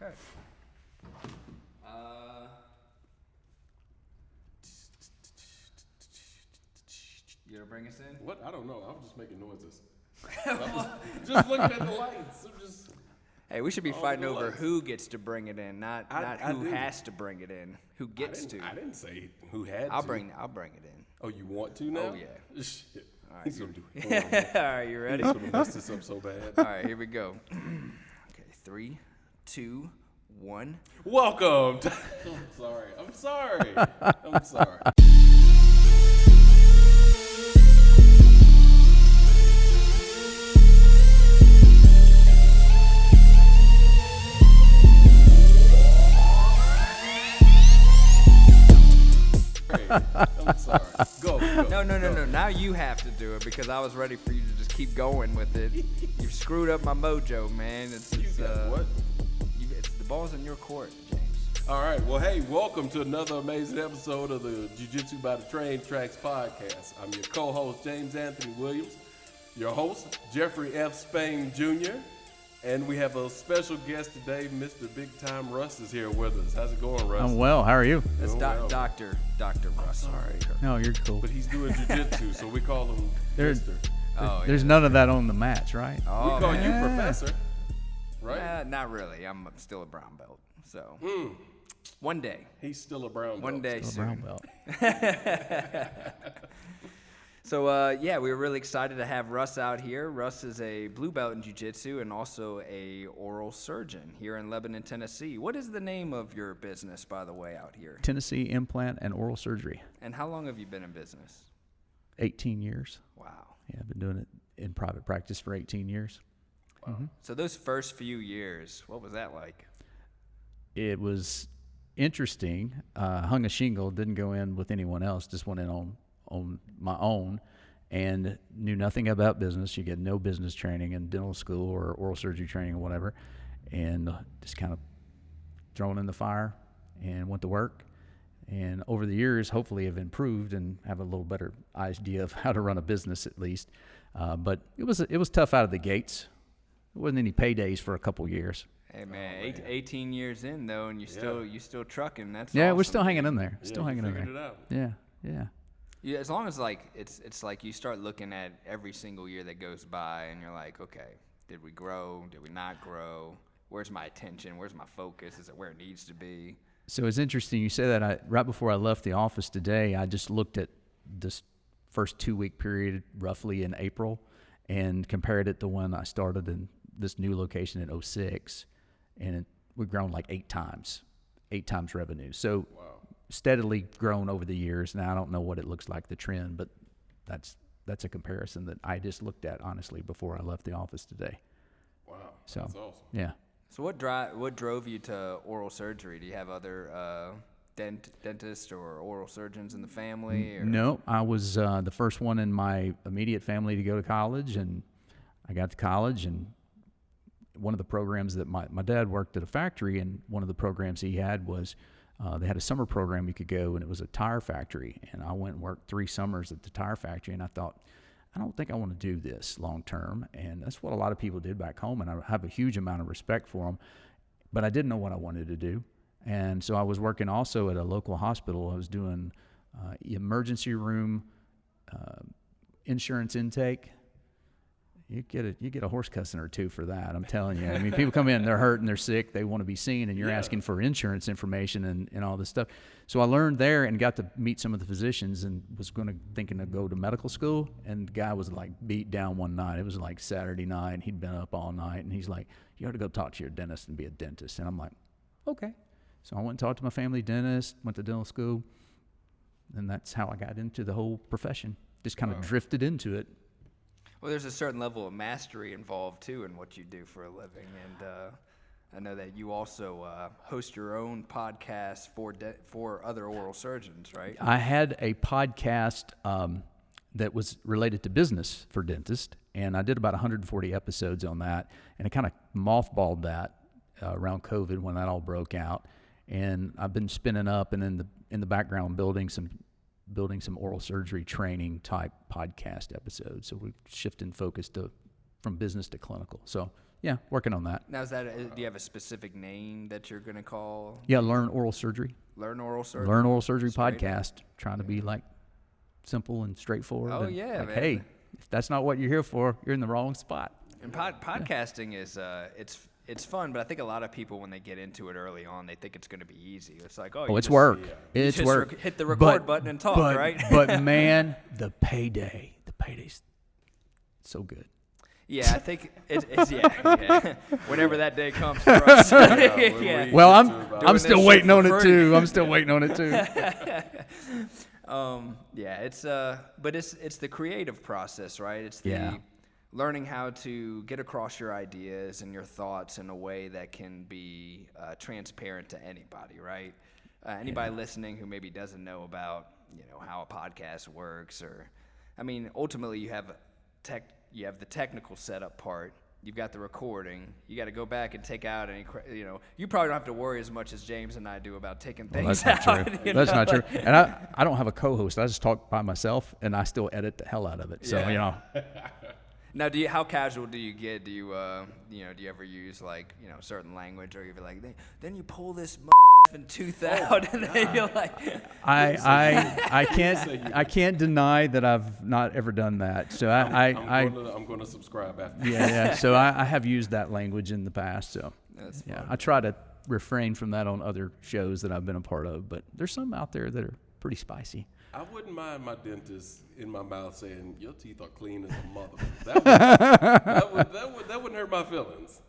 Okay. You gonna bring us in? What? I don't know. I'm just making noises. just looking at the lights. Hey, we should be fighting over who gets to bring it in, not who has to bring it in. Who gets to? I didn't say who had I'll to. bring it in. Oh, you want to now? Oh yeah. Shit. All right, He's gonna do it. All right, you ready? He's gonna mess this up so bad. All right, here we go. Okay, 3, 2, 1. Welcome. I'm sorry. I'm sorry. Go. No. Now you have to do it because I was ready for you to just keep going with it. You've screwed up my mojo, man. What? The ball's in your court, James. All right. Well, hey, welcome to another amazing episode of the Jiu-Jitsu by the Train Tracks podcast. I'm your co-host, James Anthony Williams, your host, Jeffrey F. Spain Jr., and we have a special guest today, Mr. Big Time Russ is here with us. How's it going, Russ? I'm well. How are you? That's well. Dr. Russ. All right. No, you're cool. But he's doing jiu-jitsu, so we call him Mr. There's none of that on the match, right? Oh, We call man. you Professor, right? Not really. I'm still a brown belt. So one day. He's still a brown belt. One day Still a soon. brown belt. So, we were really excited to have Russ out here. Russ is a blue belt in jiu-jitsu and also a oral surgeon here in Lebanon, Tennessee. What is the name of your business, by the way, out here? Tennessee Implant and Oral Surgery. And how long have you been in business? 18 years. Wow. Yeah, I've been doing it in private practice for 18 years. Wow. Mm-hmm. So those first few years, what was that like? It was interesting. Hung a shingle, didn't go in with anyone else, just went in on my own and knew nothing about business. You get no business training in dental school or oral surgery training or whatever, and just kind of thrown in the fire and went to work. And over the years, hopefully have improved and have a little better idea of how to run a business at least. But it was tough out of the gates. There wasn't any paydays for a couple years. Hey, man, 18 years in, though, and you still trucking. That's Yeah, awesome. we're still hanging in there. Yeah, Still you hanging in figured there. it out. Yeah. Yeah, as long as it's like you start looking at every single year that goes by, and you're like, okay, did we grow? Did we not grow? Where's my attention? Where's my focus? Is it where it needs to be? So it's interesting you say that. Right before I left the office today, I just looked at this first 2-week period roughly in April and compared it to when I started in this new location in 2006, and we've grown like 8 times revenue. So. Wow. Steadily grown over the years. Now I don't know what it looks like, the trend, but that's a comparison that I just looked at honestly before I left the office today. Wow. So That's awesome. yeah. So what drove you to oral surgery? Do you have other dentists or oral surgeons in the family? Or? No, I was the first one in my immediate family to go to college, and I got to college, and one of the programs that my dad worked at a factory, and one of the programs he had was they had a summer program you could go, and it was a tire factory. And I went and worked 3 summers at the tire factory, and I thought, I don't think I want to do this long term. And that's what a lot of people did back home, and I have a huge amount of respect for them. But I didn't know what I wanted to do. And so I was working also at a local hospital. I was doing emergency room insurance intake. You get a horse cussing or 2 for that. I'm telling you. I mean, people come in, they're hurt and they're sick, they want to be seen, and you're asking for insurance information and all this stuff. So I learned there and got to meet some of the physicians, and was thinking to go to medical school. And the guy was like beat down one night. It was like Saturday night. He'd been up all night, and he's like, "You ought to go talk to your dentist and be a dentist." And I'm like, "Okay." So I went and talked to my family dentist, went to dental school, and that's how I got into the whole profession. Just kind of drifted into it. Well, there's a certain level of mastery involved, too, in what you do for a living. And I know that you also host your own podcast for other oral surgeons, right? I had a podcast that was related to business for dentists, and I did about 140 episodes on that, and I kind of mothballed that around COVID when that all broke out. And I've been spinning up and in the background building some oral surgery training type podcast episodes. So we're shifting focus from business to clinical. So yeah, working on that. Now, do you have a specific name that you're going to call? Yeah, Learn Oral Surgery. Learn Oral Surgery? Learn Oral Surgery Straight. podcast. Trying to be like simple and straightforward. Oh, and yeah, like, man. hey, if that's not what you're here for, you're in the wrong spot. And podcasting is it's fun, but I think a lot of people, when they get into it early on, they think it's going to be easy. It's like, Oh, it's work. It's just work. hit the record button and talk, right? But man, the payday's so good. Yeah, I think it's yeah. Whenever that day comes for us. Yeah. Well, Doing I'm this still shit waiting for on it free. too. I'm still waiting on it too. Yeah, but it's the creative process, right? It's the Yeah. learning how to get across your ideas and your thoughts in a way that can be transparent to anybody, right? Anybody listening who maybe doesn't know about, how a podcast works, or, I mean, ultimately you have the technical setup part. You've got the recording. You got to go back and take out any, you probably don't have to worry as much as James and I do about taking things That's not out. true. That's not true. And I don't have a co-host. I just talk by myself, and I still edit the hell out of it. So, Yeah. Now, how casual do you get? Do you, do you ever use certain language, or you're like, then you pull this tooth out, and then you're like, I can't deny that I've not ever done that. So I'm going to subscribe after. yeah. So I have used that language in the past. So That's yeah, fun. I try to refrain from that on other shows that I've been a part of. But there's some out there that are pretty spicy. I wouldn't mind my dentist in my mouth saying, your teeth are clean as a mother. That wouldn't hurt my feelings.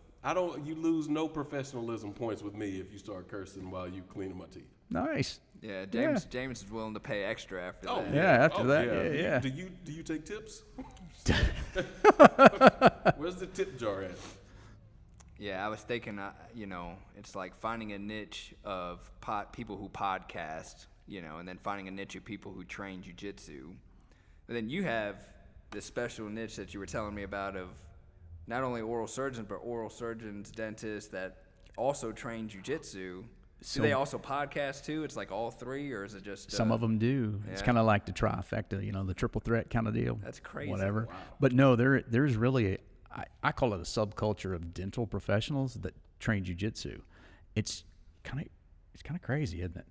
You lose no professionalism points with me if you start cursing while you cleaning my teeth. Nice. Yeah, James is willing to pay extra after that. Yeah, after that, yeah. Do you take tips? Where's the tip jar at? Yeah, I was thinking, it's like finding a niche of people who podcast, and then finding a niche of people who train jiu-jitsu. But then you have this special niche that you were telling me about of not only oral surgeons, but oral surgeons, dentists that also train jiu-jitsu. Do they also podcast too? It's like all three, or is it just... Some of them do. It's yeah. kind of like the trifecta, the triple threat kind of deal. That's crazy. Whatever. Wow. But no, there's really I call it a subculture of dental professionals that train jiu-jitsu. It's kind of crazy, isn't it?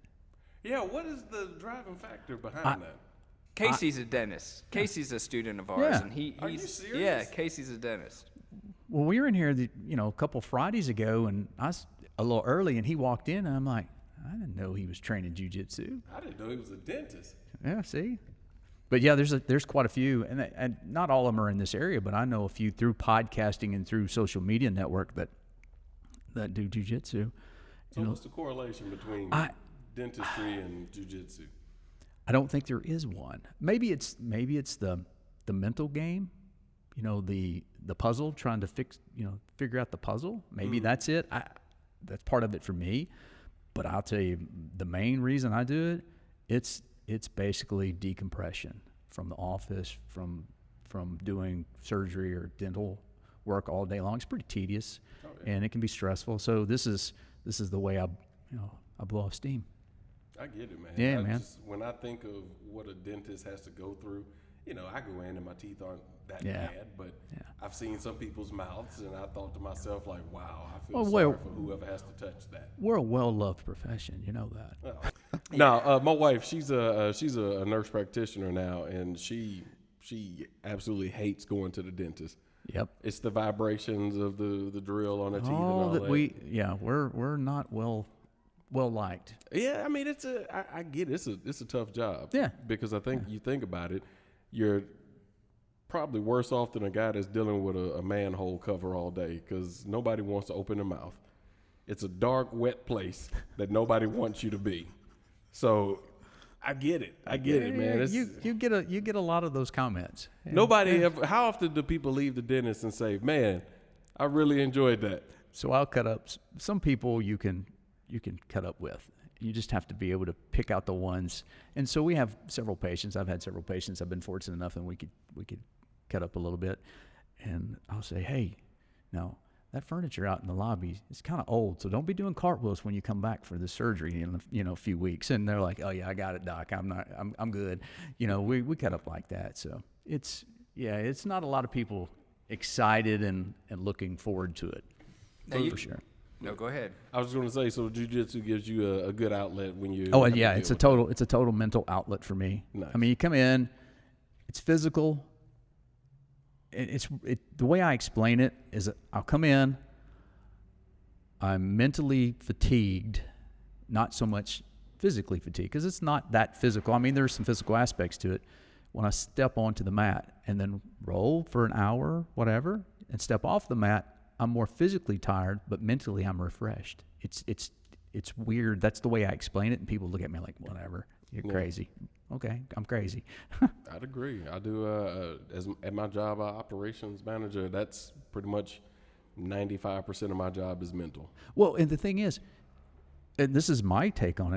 Yeah, what is the driving factor behind that? Casey's a dentist. Casey's a student of ours, Yeah. and he's... Are you serious? Yeah, Casey's a dentist. Well, we were in here, a couple Fridays ago, and I was a little early, and he walked in, and I'm like, I didn't know he was training jiu-jitsu. I didn't know he was a dentist. Yeah, see? But yeah, there's quite a few, and not all of them are in this area, but I know a few through podcasting and through social media network that do jiu-jitsu. So what's the correlation between dentistry and jiu-jitsu? I don't think there is one. Maybe it's the mental game, the puzzle, trying to figure out the puzzle. Maybe that's it. That's part of it for me. But I'll tell you, the main reason I do it, it's basically decompression from the office, from doing surgery or dental work all day long. It's pretty tedious, and it can be stressful. So this is the way I blow off steam. I get it, man. Yeah, man. When I think of what a dentist has to go through, I go in and my teeth aren't that Yeah. bad, but Yeah. I've seen some people's mouths, and I thought to myself, like, wow, I feel Well, sorry well- for whoever has to touch that. We're a well-loved profession, you know that. Now, my wife, she's a nurse practitioner now, and she absolutely hates going to the dentist. Yep. It's the vibrations of the drill on the teeth and all All that that. we're not well liked. Yeah, I mean, I get it. It's a tough job. Yeah. Because I think you think about it, you're probably worse off than a guy that's dealing with a manhole cover all day, because nobody wants to open their mouth. It's a dark, wet place that nobody wants you to be. So I get it. I get it, man. It's, You get a lot of those comments. nobody ever. How often do people leave the dentist and say, "Man, I really enjoyed that"? So I'll cut up some people. You can cut up with. You just have to be able to pick out the ones. And so we have several patients. I've had several patients. I've been fortunate enough that we could cut up a little bit. And I'll say, hey, now that furniture out in the lobby is kind of old, so don't be doing cartwheels when you come back for the surgery in a few weeks. And they're like, oh yeah, I got it, doc. I'm good. We cut up like that. So it's not a lot of people excited and looking forward to it. For sure. No, go ahead. I was going to say, so jiu-jitsu gives you a good outlet when you. Oh, yeah, it's a total mental outlet for me. Nice. I mean, you come in, it's physical. The way I explain it is that I'll come in, I'm mentally fatigued, not so much physically fatigued, because it's not that physical. I mean, there's some physical aspects to it. When I step onto the mat and then roll for an hour, whatever, and step off the mat, I'm more physically tired, but mentally I'm refreshed. It's weird. That's the way I explain it, and people look at me like, whatever, you're crazy. Okay, I'm crazy. I'd agree. I do, at my job, operations manager, that's pretty much 95% of my job is mental. Well, and the thing is, and this is my take on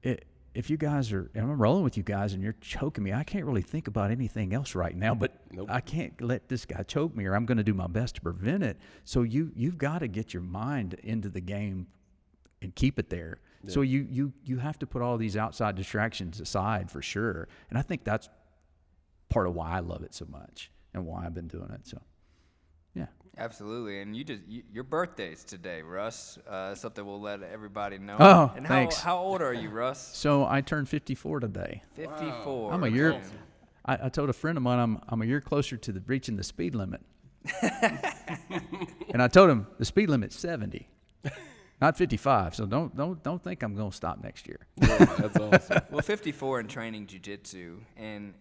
it, if you guys are, and I'm rolling with you guys and you're choking me, I can't really think about anything else right now, but Nope. I can't let this guy choke me, or I'm going to do my best to prevent it. So you've got to get your mind into the game and keep it there. Yeah. So you have to put all these outside distractions aside for sure. And I think that's part of why I love it so much and why I've been doing it. So, yeah. Absolutely, and your birthday's today, Russ. Something we'll let everybody know. Oh, and thanks. How old are you, Russ? So I turned 54 today. 54. I'm a year. I told a friend of mine I'm a year closer to reaching the speed limit. And I told him the speed limit's 70, not 55. So don't think I'm going to stop next year. Yeah, that's awesome. Well, 54 in training jiu-jitsu, and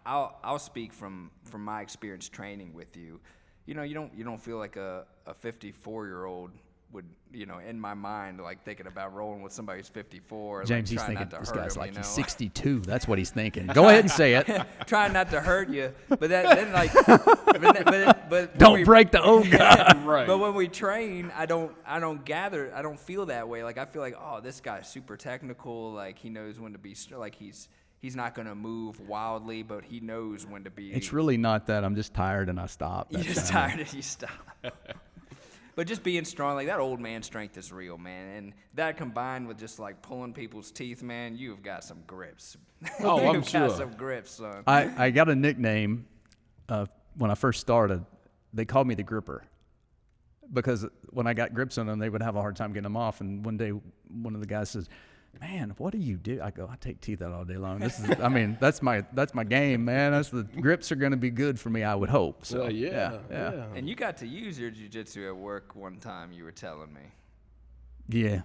I'll speak from my experience training with you. You don't feel like a 54-year-old would, in my mind, like thinking about rolling with somebody who's 54. James, like, he's thinking not this to hurt guy's him, like he's 62. That's what he's thinking. Go ahead and say it. Trying not to hurt you, but then like, but don't break the old guy. Right. But when we train, I don't feel that way. Like I feel like, oh, this guy's super technical. Like he knows when to be like he's not going to move wildly, but he knows when to be. It's really not that. I'm just tired and I stop. You're just tired and you stop. But just being strong, like that old man strength is real, man. And that combined with just like pulling people's teeth, man, you've got some grips. Oh, I'm You've sure. got some grips, son. I got a nickname when I first started. They called me the gripper because when I got grips on them, they would have a hard time getting them off. And one day, one of the guys says, "Man, what do you do?" I go, "I take teeth out all day long. This is, I mean, that's my game, man. That's the grips are going to be good for me, I would hope." So yeah. And you got to use your jiu-jitsu at work one time, you were telling me. Yeah.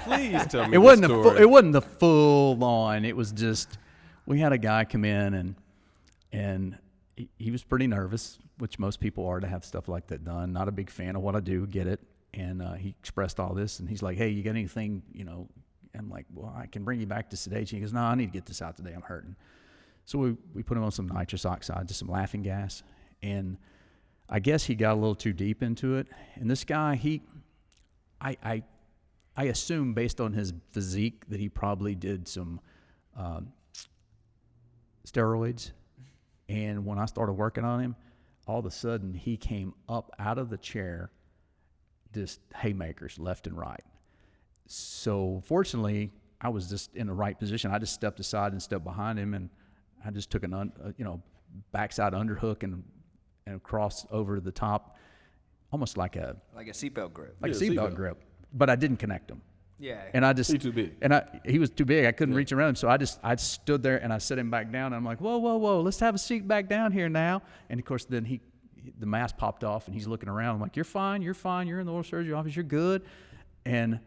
Please tell me. It wasn't the full on. It was just we had a guy come in and he was pretty nervous, which most people are to have stuff like that done. Not a big fan of what I do, get it. And he expressed all this, and he's like, "Hey, you got anything, I'm like, "Well, I can bring you back to sedation." He goes, "No, I need to get this out today. I'm hurting." So we put him on some nitrous oxide, just some laughing gas. And I guess he got a little too deep into it. And this guy, I assume based on his physique that he probably did some steroids. And when I started working on him, all of a sudden he came up out of the chair, just haymakers left and right. So fortunately, I was just in the right position. I just stepped aside and stepped behind him, and I just took an backside underhook and crossed over the top, almost like a seatbelt grip. Like a seatbelt grip. But I didn't connect him. Yeah. And I just He's too big. And he was too big. I couldn't reach around him. So I stood there and I set him back down. And I'm like, whoa, let's have a seat back down here now. And of course, then the mask popped off and he's looking around. I'm like, you're fine. You're in the oral surgery office. You're good. And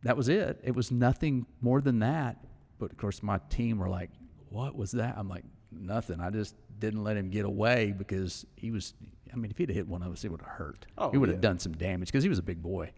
that was it. It was nothing more than that. But of course, my team were like, what was that? I'm like, nothing. I just didn't let him get away because if he'd have hit one of us, it would have hurt. Oh, he would have done some damage because he was a big boy.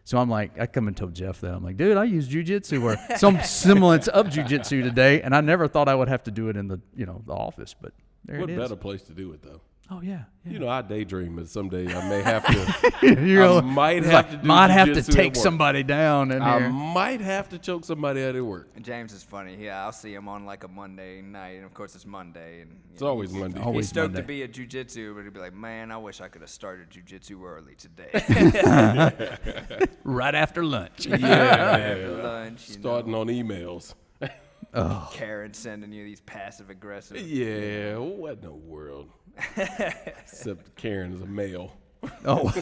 So I'm like, I come and told Jeff that. I'm like, dude, I use jiu-jitsu or some semblance of jiu-jitsu today, and I never thought I would have to do it in the office, but there What it is. better place to do it, though? Oh, yeah. I daydream, but someday I may have to. might have to take somebody down in I here. might have to choke somebody out at work. And James is funny. Yeah, I'll see him on like a Monday night, and of course it's Monday. And It's always Monday. always he's stoked Monday. to be at jiu-jitsu, but he'd be like, man, I wish I could have started jiu-jitsu early today. Right after lunch. Yeah. Lunch, Starting on emails. Karen sending you these passive aggressive. Yeah, what in the world? Except Karen is a male. Oh,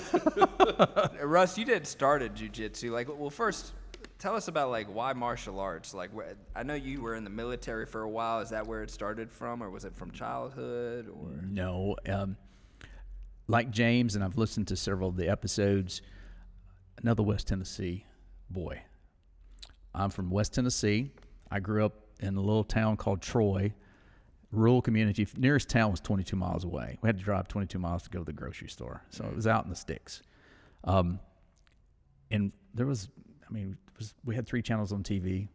Russ, you did started jiu-jitsu. Like, well, first, tell us about like why martial arts. Like, I know you were in the military for a while. Is that where it started from, or was it from childhood? Or no. Like James, and I've listened to several of the episodes. Another West Tennessee boy. I'm from West Tennessee. I grew up in a little town called Troy, rural community. Nearest town was 22 miles away. We had to drive 22 miles to go to the grocery store. So it was out in the sticks. And there was, we had 3 channels on TV.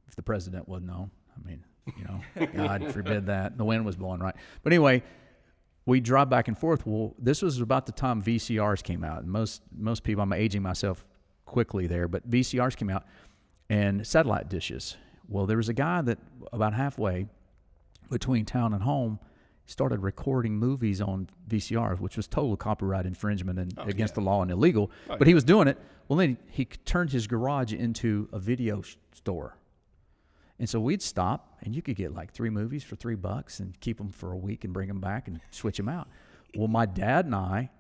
If the president wasn't on, God forbid that. The wind was blowing, right? But anyway, we drive back and forth. Well, this was about the time VCRs came out. And most people, I'm aging myself quickly there, but VCRs came out and satellite dishes. Well, there was a guy that about halfway between town and home started recording movies on VCRs, which was total copyright infringement and against the law and illegal. But he was doing it. Well, then he turned his garage into a video store. And so we'd stop, and you could get like 3 movies for $3 and keep them for a week and bring them back and switch them out. Well, my dad and I,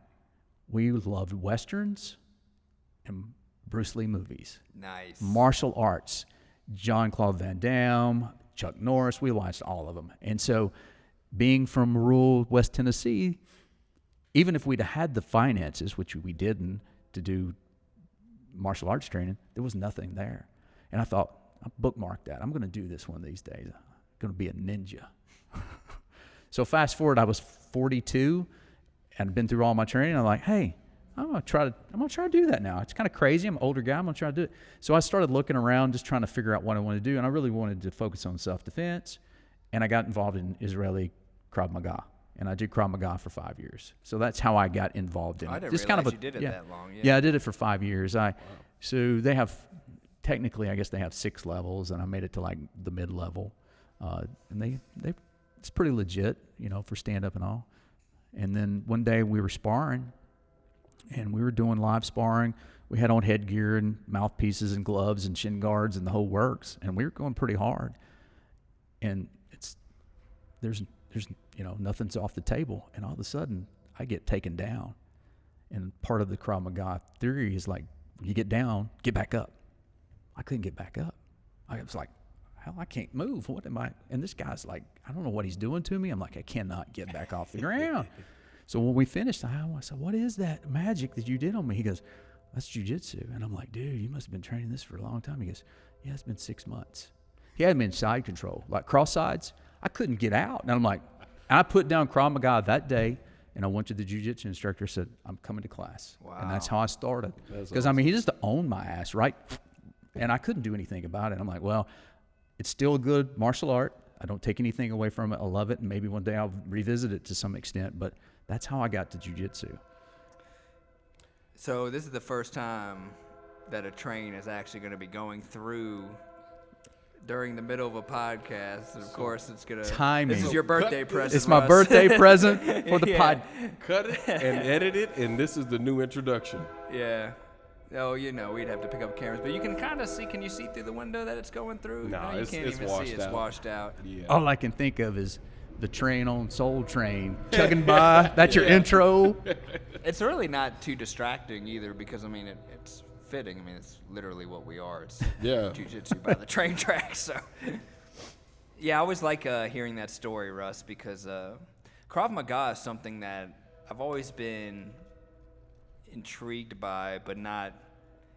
we loved Westerns and Bruce Lee movies. nice. Martial arts, Jean-Claude Van Damme, Chuck Norris, we watched all of them. And so being from rural West Tennessee, even if we'd had the finances, which we didn't, to do martial arts training, there was nothing there. And I thought, I'll bookmark that. I'm going to do this one of these days. I'm going to be a ninja. So fast forward, I was 42 and been through all my training. I'm like, hey, I'm going to try to do that now. It's kind of crazy. I'm an older guy. I'm going to try to do it. So I started looking around, just trying to figure out what I wanted to do. And I really wanted to focus on self-defense. And I got involved in Israeli Krav Maga. And I did Krav Maga for 5 years. So that's how I got involved in it. I didn't Just realize kind of you did it that long. Yeah, I did it for 5 years. So they have, technically, I guess they have 6 levels, and I made it to like the mid-level. And it's pretty legit, for stand-up and all. And then one day we were sparring, and we were doing live sparring. We had on headgear and mouthpieces and gloves and shin guards and the whole works, and we were going pretty hard. And there's nothing's off the table, and all of a sudden I get taken down. And part of the Krav Maga theory is like, when you get down, get back up. I couldn't get back up. I was like, hell, I can't move. What am I? And this guy's like, I don't know what he's doing to me. I'm like, I cannot get back off the ground. So when we finished, I said, what is that magic that you did on me? He goes, that's jiu-jitsu. And I'm like, dude, you must have been training this for a long time. He goes, yeah, it's been 6 months. He had me in side control, like cross sides. I couldn't get out. And I'm like, I put down Krav Maga that day, and I went to the jiu-jitsu instructor and said, I'm coming to class. Wow. And that's how I started. Because, awesome. He just owned my ass, right? And I couldn't do anything about it. I'm like, well, it's still a good martial art. I don't take anything away from it. I love it, and maybe one day I'll revisit it to some extent. But that's how I got to jiu-jitsu. So this is the first time that a train is actually going to be going through during the middle of a podcast. Of course, it's going to... Timing. This is your birthday present, It's my birthday present for the pod. Cut it and edit it, and this is the new introduction. Yeah. Oh, we'd have to pick up cameras, but you can kind of see. Can you see through the window that it's going through? No, you can't even see. It's washed out. Yeah. All I can think of is the train on Soul Train chugging by. That's your intro. It's really not too distracting either, because it's fitting. It's literally what we are. It's jiu-jitsu by the train tracks. So, yeah, I always like hearing that story, Russ, because Krav Maga is something that I've always been intrigued by, but not,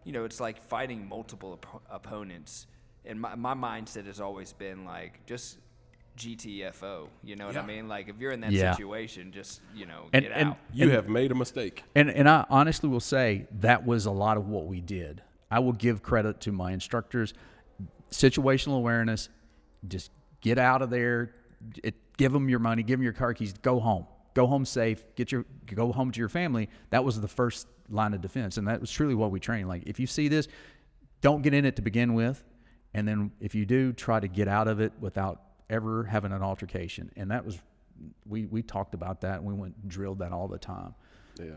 it's like fighting multiple opponents. And my mindset has always been like, just GTFO, you know what I mean? Like, if you're in that situation, just, get out. You have made a mistake. And I honestly will say that was a lot of what we did. I will give credit to my instructors. Situational awareness, just get out of there, give them your money, give them your car keys, go home. Go home safe, go home to your family. That was the first line of defense, and that was truly what we trained. Like, if you see this, don't get in it to begin with, and then if you do, try to get out of it without ever having an altercation. And that was, we talked about that, and we went and drilled that all the time.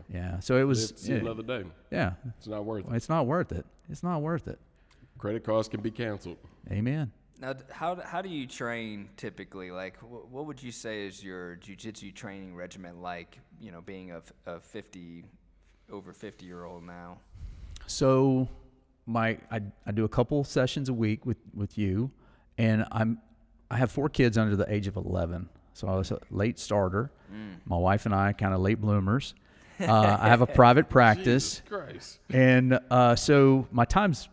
Yeah. So it was. See another day. Yeah. It's not worth it. It's not worth it. It's not worth it. Credit cards can be canceled. Amen. Now, how do you train typically? Like, what would you say is your jiu-jitsu training regimen like? You know, being a over 50-year-old now. So I do a couple sessions a week with you, and I have 4 kids under the age of 11. So I was a late starter. My wife and I kind of late bloomers. I have a private practice. Jesus Christ. And so my time's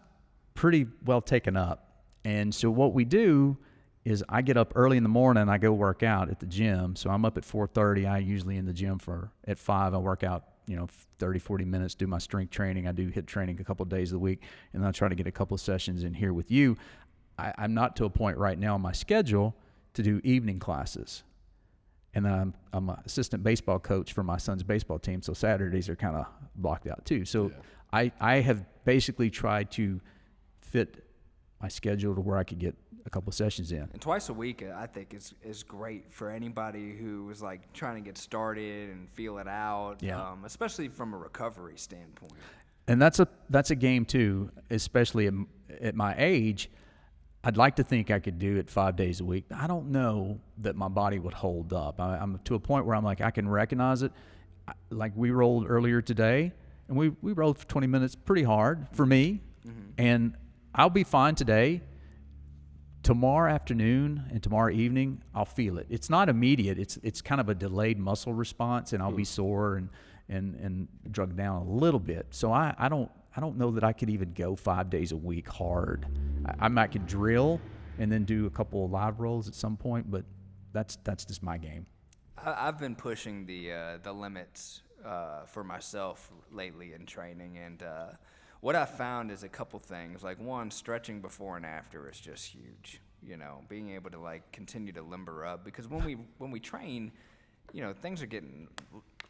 pretty well taken up. And so what we do is I get up early in the morning and I go work out at the gym. So I'm up at 4:30. I usually in the gym at 5. I work out, 30, 40 minutes, do my strength training. I do HIIT training a couple of days of the week. And then I try to get a couple of sessions in here with you. I'm not to a point right now on my schedule to do evening classes. And then I'm an assistant baseball coach for my son's baseball team. So Saturdays are kind of blocked out too. So I have basically tried to fit my schedule to where I could get a couple of sessions in. And twice a week, I think, is great for anybody who is like trying to get started and feel it out, especially from a recovery standpoint. And that's a game too, especially at my age. I'd like to think I could do it 5 days a week. I don't know that my body would hold up. I'm to a point where I'm like, I can recognize it. Like we rolled earlier today, and we rolled for 20 minutes pretty hard for me, and I'll be fine today. Tomorrow afternoon and tomorrow evening, I'll feel it. It's not immediate. It's kind of a delayed muscle response, and I'll be sore and drugged down a little bit. So I don't know that I could even go 5 days a week hard. I might could drill and then do a couple of live rolls at some point, but that's just my game. I've been pushing the limits for myself lately in training, and what I found is a couple things. Like one, stretching before and after is just huge. Being able to like continue to limber up, because when we train, things are getting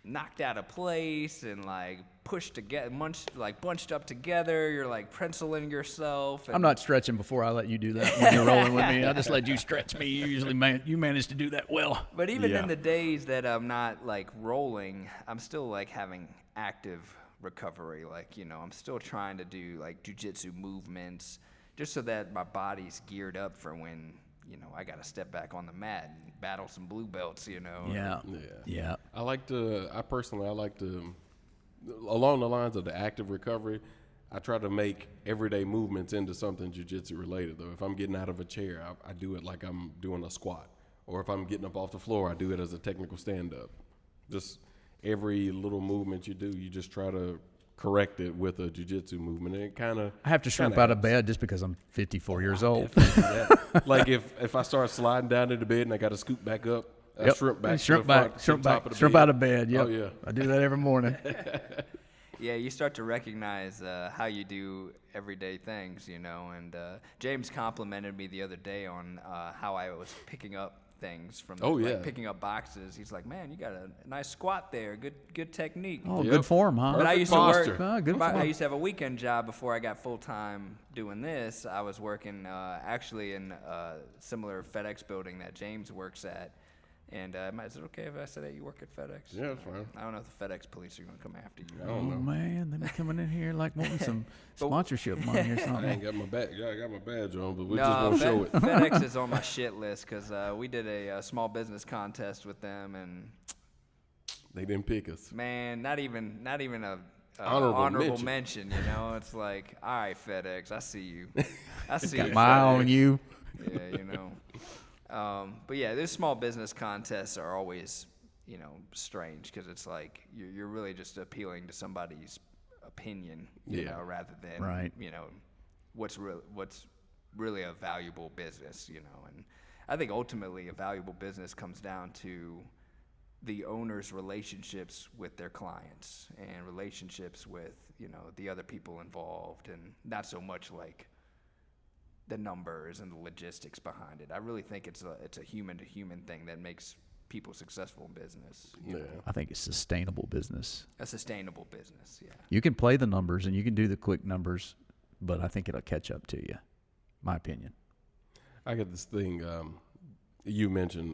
knocked out of place and like pushed together, bunched up together. You're like penciling yourself. I'm not stretching before I let you do that when you're rolling with me. I just let you stretch me. You usually you manage to do that well. But even in the days that I'm not like rolling, I'm still like having active recovery. Like, I'm still trying to do like jiu-jitsu movements just so that my body's geared up for when, I got to step back on the mat and battle some blue belts, Yeah. I personally like to, along the lines of the active recovery, I try to make everyday movements into something jiu-jitsu related, though. If I'm getting out of a chair, I do it like I'm doing a squat. Or if I'm getting up off the floor, I do it as a technical stand-up. Just every little movement you do, you just try to correct it with a jiu-jitsu movement. And it kind of I have to shrimp out of bed just because I'm 54 years old. Like if I start sliding down into bed and I got to scoop back up, shrimp back, shrimp out of bed. Yep. Oh yeah, I do that every morning. Yeah, you start to recognize how you do everyday things, and James complimented me the other day on how I was picking up things from picking up boxes. He's like, man, you got a nice squat there. Good technique. Oh, good form, huh? But I used to posture. work. I used to have a weekend job before I got full time doing this. I was working actually in a similar FedEx building that James works at. And is it okay if I say that you work at FedEx? Yeah, that's fine. I don't know if the FedEx police are going to come after you. I don't know. Man, they be coming in here like wanting some sponsorship money or something. I ain't got my badge. Yeah, I got my badge on, but we just won't show it. FedEx is on my shit list because we did a small business contest with them, and they didn't pick us. Man, not even a honorable mention. It's like, all right, FedEx, I see you. I see got you. my eye on you. Yeah, but yeah, these small business contests are always, strange because it's like you're really just appealing to somebody's opinion, rather than what's really a valuable business, And I think ultimately a valuable business comes down to the owner's relationships with their clients and relationships with, the other people involved, and not so much like the numbers and the logistics behind it. I really think it's a human-to-human thing that makes people successful in business. You know? I think it's sustainable business. A sustainable business, yeah. You can play the numbers and you can do the quick numbers, but I think it'll catch up to you, my opinion. I got this thing, you mentioned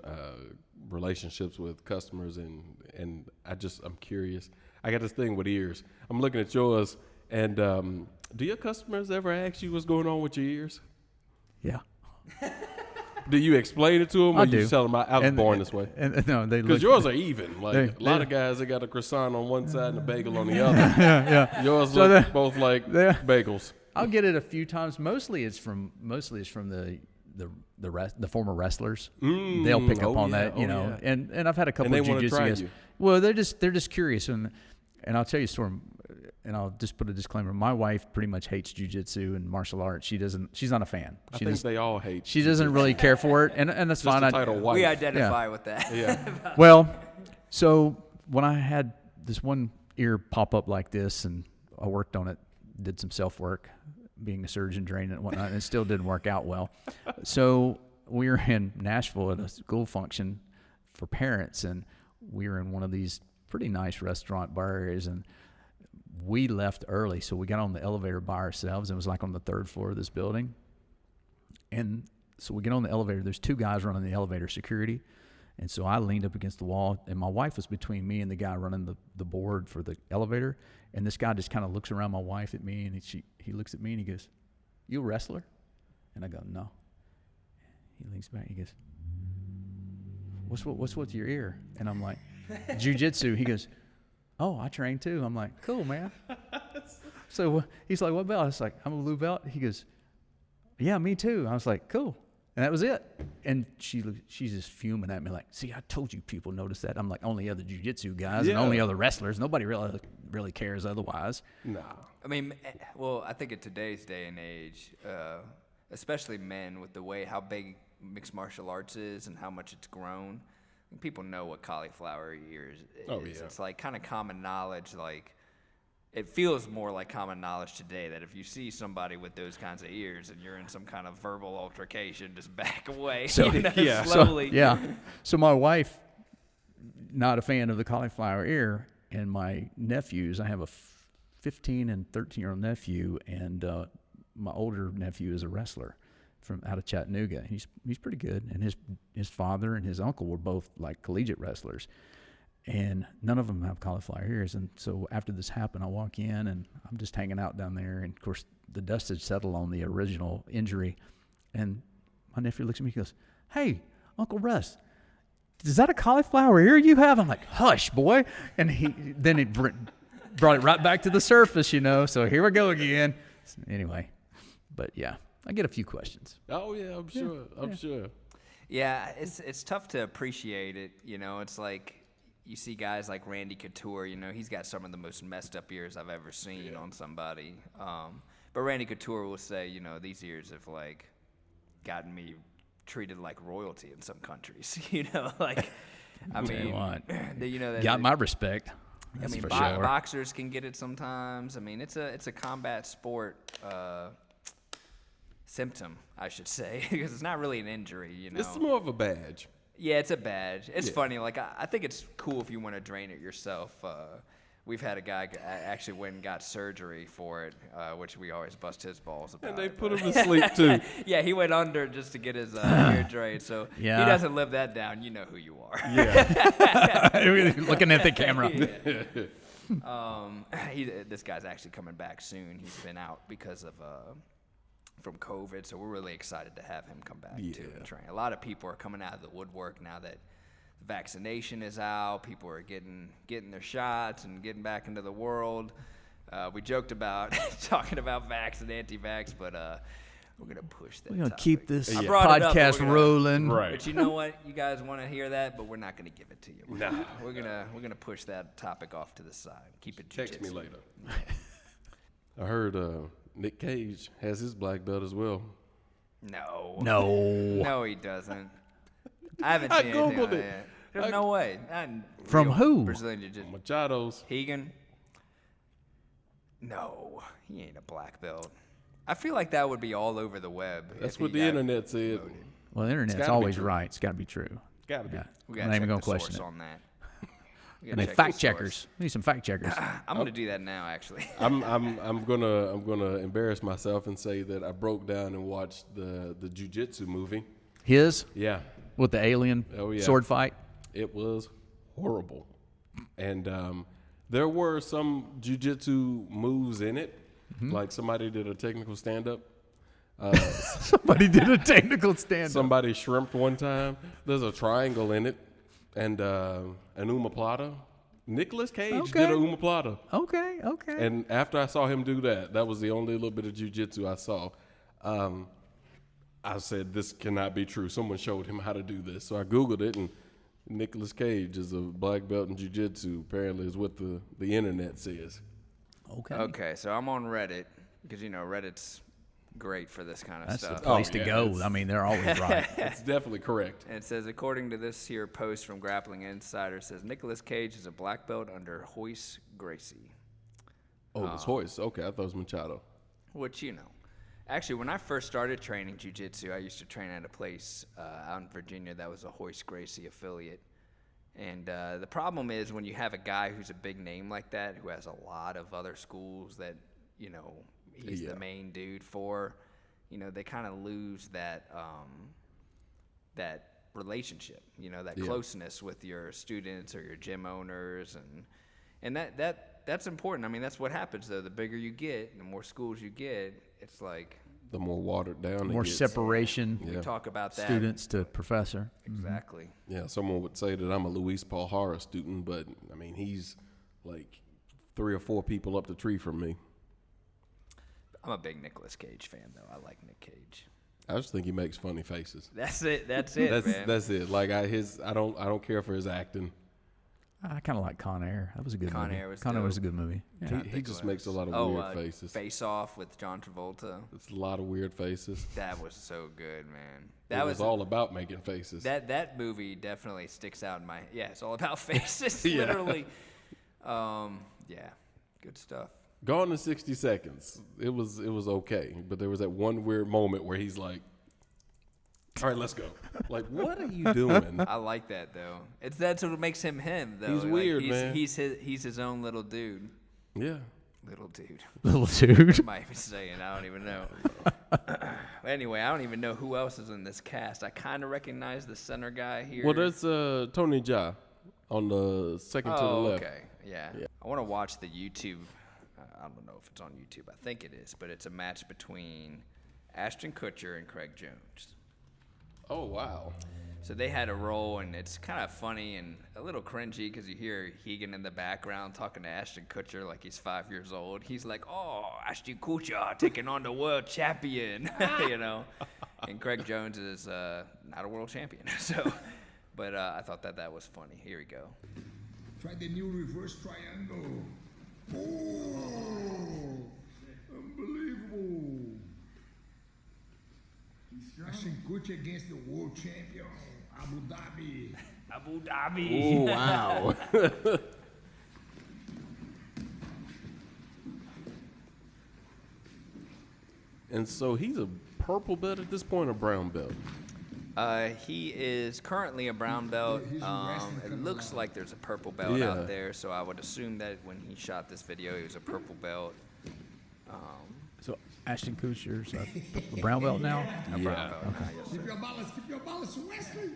relationships with customers, and I'm curious. I got this thing with ears. I'm looking at yours, and do your customers ever ask you what's going on with your ears? Yeah. Do you explain it to them, or I you do. just tell them I was born this way? And no, they Because look. yours are even. Like a lot they- of guys, they got a croissant on one side and a bagel on the other. yeah. Yours So look both like bagels. I'll get it a few times. Mostly it's from the former wrestlers. They'll pick up on that, you know. Yeah. And I've had a couple And of they wanna jiu-jitsu try guys. you. Well, they're just curious, and I'll tell you a story. And I'll just put a disclaimer. My wife pretty much hates jiu-jitsu and martial arts. She's not a fan. I think they all hate. She doesn't really care for it, and that's Just fine. the title wife. We identify with that. Yeah. Well, so when I had this one ear pop up like this, and I worked on it, did some self-work, being a surgeon, draining it and whatnot, and it still didn't work out well. So we were in Nashville at a school function for parents, and we were in one of these pretty nice restaurant bar areas, and we left early, so we got on the elevator by ourselves. It was like on the third floor of this building. And so we get on the elevator. There's two guys running the elevator, security. And so I leaned up against the wall, and my wife was between me and the guy running the board for the elevator. And this guy just kind of looks around my wife at me, and he looks at me, and he goes, "You a wrestler?" And I go, "No." He leans back, he goes, What's with your ear? And I'm like, "Jiu-jitsu." He goes, "Oh, I train too." I'm like, "Cool, man." So he's like, "What belt?" I was like, "I'm a blue belt." He goes, "Yeah, me too." I was like, "Cool." And that was it. And she's just fuming at me like, "See, I told you people notice that." I'm like, "Only other jiu-jitsu guys and only other wrestlers. Nobody really cares otherwise." Nah. I mean, well, I think in today's day and age, especially men, with the way how big mixed martial arts is and how much it's grown, people know what cauliflower ears is. Oh, yeah. It's like kind of common knowledge. Like, it feels more like common knowledge today that if you see somebody with those kinds of ears and you're in some kind of verbal altercation, just back away. So, Slowly. So my wife, not a fan of the cauliflower ear, and my nephews, I have a 15 and 13-year-old nephew, and my older nephew is a wrestler from out of Chattanooga. He's pretty good, and his father and his uncle were both like collegiate wrestlers, and none of them have cauliflower ears. And so after this happened, I walk in, and I'm just hanging out down there, and of course the dust had settled on the original injury, and my nephew looks at me, he goes, "Hey, Uncle Russ, is that a cauliflower ear you have?" I'm like, "Hush, boy." And he brought it right back to the surface, you know. So here we go again. Anyway, but yeah, I get a few questions. Oh yeah, I'm sure. I'm sure. Yeah, it's tough to appreciate it. You know, it's like you see guys like Randy Couture. You know, he's got some of the most messed up ears I've ever seen on somebody. But Randy Couture will say, you know, these ears have like gotten me treated like royalty in some countries. You know, like I mean, you know, Got my respect. I That's mean, for sure. boxers can get it sometimes. I mean, it's a combat sport symptom, I should say, because it's not really an injury, you know. It's more of a badge. Yeah, it's a badge. It's funny. Like, I think it's cool if you want to drain it yourself. We've had a guy actually went and got surgery for it, which we always bust his balls about. And they put him to sleep too. Yeah, he went under just to get his ear drained. So Yeah. he doesn't live that down. You know who you are. Yeah. Looking at the camera. This guy's actually coming back soon. He's been out because of from COVID, so we're really excited to have him come back too and train. A lot of people are coming out of the woodwork now that the vaccination is out. People are getting their shots and getting back into the world. We joked about talking about vax and anti-vax, but we're gonna push that. We're gonna topic. keep this I brought it up, but podcast we're gonna- rolling. Right. But you know what? You guys want to hear that, but we're not gonna give it to you. Nah. We're gonna push that topic off to the side. Keep it. Text me jiu-jitsu. later. I heard Nick Cage has his black belt as well. No, he doesn't. I haven't seen anything Googled on it. that. There's no way. Not From real who? Brazilian Jiu-Jitsu. Machado's. Hegan? No, he ain't a black belt. I feel like that would be all over the web. That's if what he the got internet said. voted. Well, the internet's gotta be always true. right. It's got to be true. Gotta be. Yeah. We I'm gotta not check even gonna the question source it. on that. We And gotta they check fact the checkers. source. We need some fact checkers. I'm gonna do that now, actually. I'm gonna embarrass myself and say that I broke down and watched the Jiu-Jitsu movie. His Yeah, with the alien yeah. sword fight. it was horrible, and there were some Jiu-Jitsu moves in it, like somebody did a technical stand-up. Somebody did a technical stand-up. Somebody shrimped one time. There's a triangle in it, and an omoplata. Nicolas Cage did an omoplata. Okay. And after I saw him do that, that was the only little bit of jiu-jitsu I saw. I said, this cannot be true. Someone showed him how to do this. So I Googled it, and Nicolas Cage is a black belt in jiu-jitsu, apparently is what the internet says. Okay, so I'm on Reddit, because, Reddit's great for this kind of That's stuff. the place to go. I mean, they're always right. It's definitely correct. And it says, according to this here post from Grappling Insider, it says Nicolas Cage is a black belt under Royce Gracie. Oh, it's Royce. Okay, I thought it was Machado. Which, actually, when I first started training jiu-jitsu, I used to train at a place out in Virginia that was a Royce Gracie affiliate. And the problem is when you have a guy who's a big name like that, who has a lot of other schools that, he's the main dude for, they kind of lose that that relationship, that closeness with your students or your gym owners, and that's important. I mean, that's what happens though. The bigger you get, the more schools you get, it's like the more watered down. More it gets. Separation. We talk about that. Students to professor. Exactly. Yeah, someone would say that I'm a Luis Paul Hara student, but I mean he's like 3 or 4 people up the tree from me. I'm a big Nicolas Cage fan, though. I like Nick Cage. I just think he makes funny faces. That's it, man. That's it. Like I don't care for his acting. I kind of like Con Air. That was a good movie. Con Air was a good movie. Yeah. He just makes a lot of weird faces. Face Off with John Travolta. It's a lot of weird faces. That was so good, man. That was all about making faces. That movie definitely sticks out in my. Yeah, it's all about faces, literally. Good stuff. Gone in 60 Seconds. It was okay, but there was that one weird moment where he's like, "All right, let's go." Like, what are you doing? I like that though. That's what makes him though. He's weird, man. He's his own little dude. Yeah. Little dude. Little dude. Might be saying, I don't even know. Anyway, I don't even know who else is in this cast. I kind of recognize the center guy here. Well, there's Tony Jaa on the second to the left. Okay. Yeah. I want to watch the YouTube. I don't know if it's on YouTube. I think it is, but it's a match between Ashton Kutcher and Craig Jones. Oh, wow. So they had a roll, and it's kind of funny and a little cringy because you hear Hegan in the background talking to Ashton Kutcher like he's 5 years old. He's like, "Oh, Ashton Kutcher taking on the world champion," And Craig Jones is not a world champion. But I thought that was funny. Here we go. Try the new reverse triangle. Oh, unbelievable. Ashton Kutcher against the world champion, Abu Dhabi. Abu Dhabi. Oh, wow. And so he's a purple belt at this point or brown belt? He is currently a brown belt. It looks like there's a purple belt out there, so I would assume that when he shot this video, he was a purple belt. So Ashton Kutcher's a brown belt now? A brown belt. Okay. Yes, Keep sir. your balance, Wesley.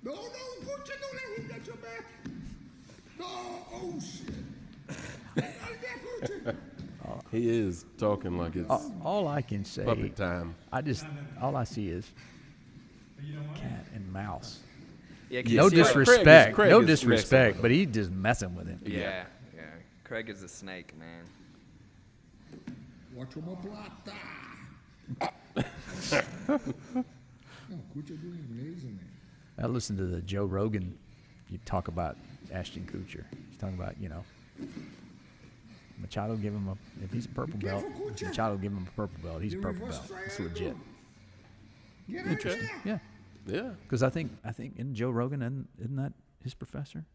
No, Kutcher, don't let him get your back. No, oh shit. Kutcher. He is talking like it's All I can say, puppet time. all I see is cat and mouse. Yeah, No see, disrespect, Craig no is messing disrespect, with but he's just messing with him. Yeah. Craig is a snake, man. Watch omoplata. Kutcher doing amazing, man. I listened to the Joe Rogan. You talk about Ashton Kutcher. He's talking about, Machado give him if he's a purple belt, careful, Kutcher. Machado give him a purple belt. He's a The purple reverse belt. It's triangle. legit. Get out Interesting. there. Yeah. Yeah. Because I think in Joe Rogan, isn't that his professor?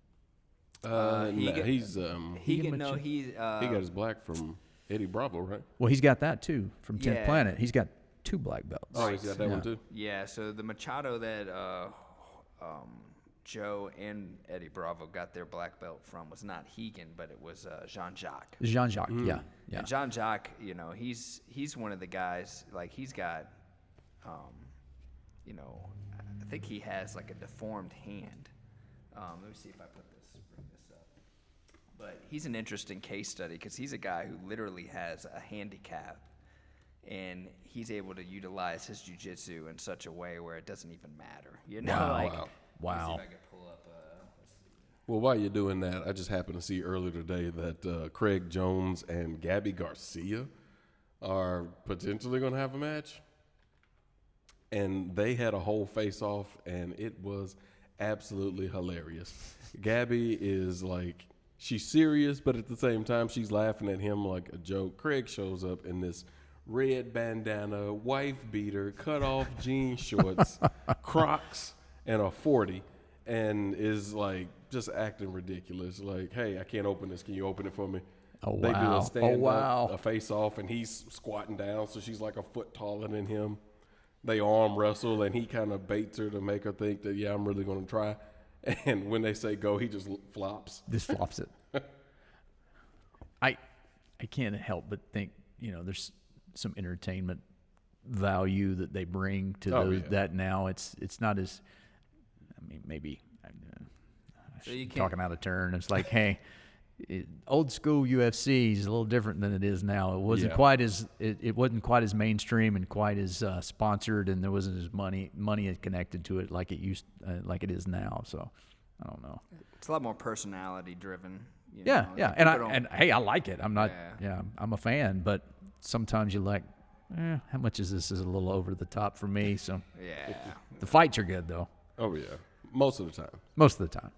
No, Hegan- he's He Machado. he got his black from Eddie Bravo, right? Well, he's got that too from 10th Yeah. Planet. He's got 2 black belts. Oh, he's got that one too. Yeah, so the Machado that Joe and Eddie Bravo got their black belt from was not Hegan, but it was Jean-Jacques. Jean-Jacques. Yeah. And Jean-Jacques, he's one of the guys, like he's got, I think he has like a deformed hand. Let me see if I bring this up. But he's an interesting case study because he's a guy who literally has a handicap, and he's able to utilize his jiu-jitsu in such a way where it doesn't even matter. You know, Wow. like, Wow. Wow. Let me see if I can pull up. Well, while you're doing that, I just happened to see earlier today that Craig Jones and Gabi Garcia are potentially going to have a match. And they had a whole face-off, and it was absolutely hilarious. Gabi is like, she's serious, but at the same time, she's laughing at him like a joke. Craig shows up in this red bandana, wife beater, cut-off jean shorts, Crocs, and a 40, and is like just acting ridiculous. Like, hey, I can't open this. Can you open it for me? Oh, They do wow. a stand-up, wow. a face-off, and he's squatting down, so she's like a foot taller than him. They arm wrestle, and he kind of baits her to make her think that, yeah, I'm really going to try. And when they say go, he just flops. This flops it. I can't help but think, there's some entertainment value that they bring to that now. It's not as, maybe So you can't- talking out of turn. It's like, hey, old school UFC is a little different than it is now. It wasn't quite as it wasn't quite as mainstream and quite as sponsored, and there wasn't as money connected to it like it is now. So I don't know. It's a lot more personality driven. Yeah, know? yeah, Like, and people don't- hey, I like it. I'm not. Yeah. I'm a fan, but sometimes you're like, how much is this? Is a little over the top for me. So yeah. the fights are good though. Oh, yeah. Most of the time. Most of the time.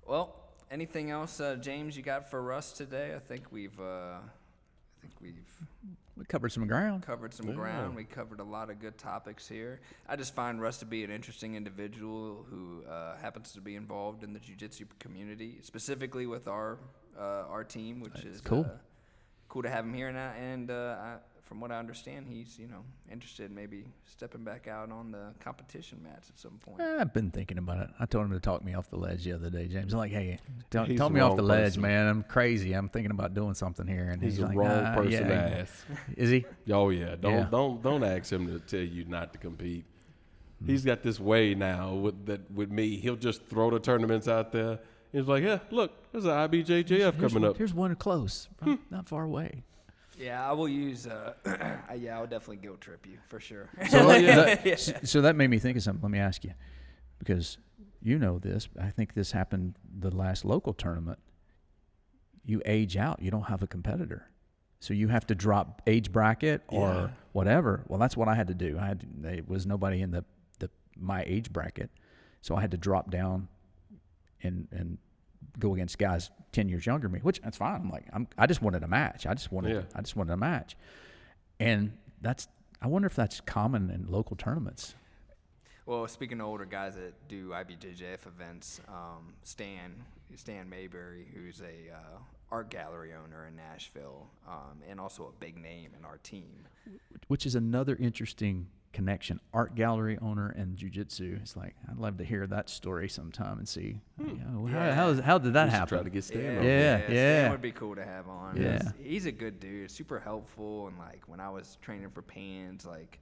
Well, anything else, James? You got for Russ today? I think we've We covered some ground. covered some ground. We covered a lot of good topics here. I just find Russ to be an interesting individual who happens to be involved in the jiu-jitsu community, specifically with our team, which is cool. Cool to have him here. And from what I understand, he's interested in maybe stepping back out on the competition mats at some point. I've been thinking about it. I told him to talk me off the ledge the other day, James. I'm like, hey, He's tell the me off wrong the ledge, person. man. I'm crazy. I'm thinking about doing something here. And He's the like, wrong nah, person yeah. to ask. Is he? Oh, yeah. Yeah. Don't ask him to tell you not to compete. He's got this way now with me. He'll just throw the tournaments out there. He's like, yeah, look, there's an IBJJF coming up. Here's one close, not far away. Yeah, I will use. I'll definitely guilt trip you for sure. So that made me think of something. Let me ask you, because you know this. I think this happened the last local tournament. You age out. You don't have a competitor, so you have to drop age bracket or whatever. Well, that's what I had to do. There was nobody in my age bracket, so I had to drop down and go against guys 10 years younger than me, which that's fine. I'm like, I just wanted a match. I just wanted a match. And I wonder if that's common in local tournaments. Well, speaking of older guys that do IBJJF events, Stan Mayberry, who's a art gallery owner in Nashville, and also a big name in our team. Which is another interesting connection. Art gallery owner and jiu-jitsu. It's like, I'd love to hear that story sometime and see how did that happen? Try to get Stan on. Yeah. Stan would be cool to have on. Yeah. He's a good dude, super helpful, and like when I was training for Pans, like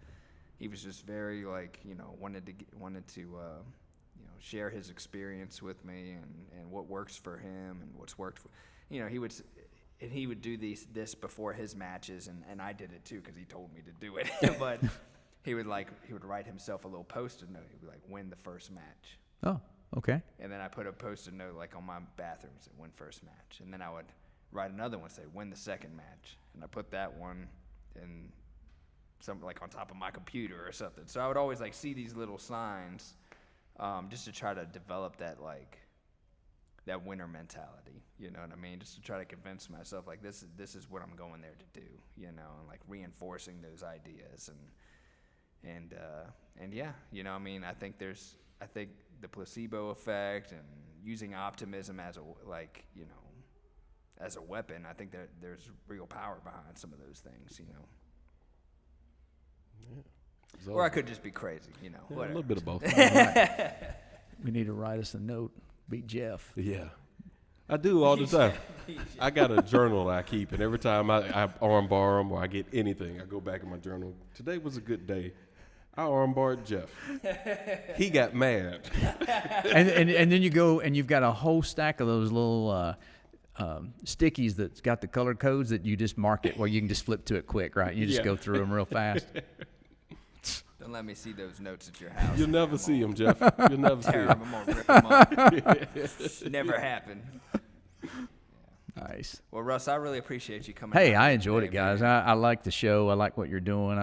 he was just very like wanted to share his experience with me and what works for him and what's worked for he would do this before his matches, and I did it too because he told me to do it. But he would write himself a little post-it note. He'd be like, win the first match. Oh, okay. And then I put a post-it note like on my bathroom, say win first match. And then I would write another one, say win the second match. And I put that one in something like on top of my computer or something. So I would always like see these little signs, just to try to develop that that winner mentality. You know what I mean? Just to try to convince myself like this is what I'm going there to do. And like reinforcing those ideas and yeah, I think the placebo effect and using optimism as a weapon. I think that there's real power behind some of those things. So, Or I could just be crazy. a Whatever. little bit of both. We need to write us a note. Beat Jeff. Yeah. I do all the time. I got a journal that I keep, and every time I arm bar him or I get anything, I go back in my journal. Today was a good day. I armbarred Jeff. He got mad. and then you go and you've got a whole stack of those little stickies that's got the color codes that you just mark it, where you can just flip to it quick, right? You just Yeah. go through them real fast. Don't let me see those notes at your house. You'll never see them, Jeff. You'll never see Tear them. 'em, I'm gonna rip 'em up. Never happened. Nice. Well, Russ, I really appreciate you coming. Hey, out I here enjoyed it, today, guys. man. I like the show. I like what you're doing.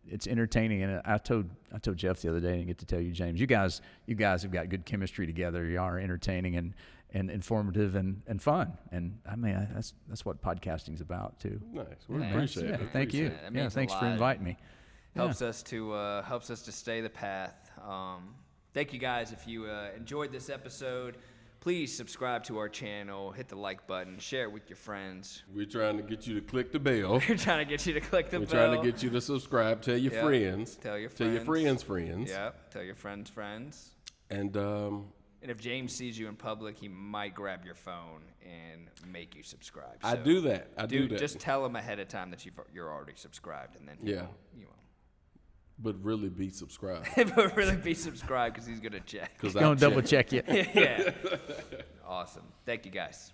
It's entertaining. And I told Jeff the other day, I didn't get to tell you, James. You guys have got good chemistry together. You are entertaining and informative and fun. And I mean, that's what podcasting's about too. Nice. We Yeah, appreciate Yeah, it. thank you. Appreciate it. That Yeah, means a thanks for lot. inviting me. Helps us to stay the path. Thank you guys. If you enjoyed this episode, please subscribe to our channel, hit the like button, share it with your friends. We're trying to get you to click the bell. We're trying to get you to click the We're bell. trying to get you to subscribe. Tell your Yep. friends. Tell your Tell your friends. friends. Yep. Tell your friends. And And if James sees you in public, he might grab your phone and make you subscribe. I So, do that. I do dude, that. just tell him ahead of time that you're already subscribed, and then he Yeah. won't, you But really be subscribed. won't. But really be subscribed because he's gonna check. Because Don't double check you. Yeah. Awesome. Thank you guys.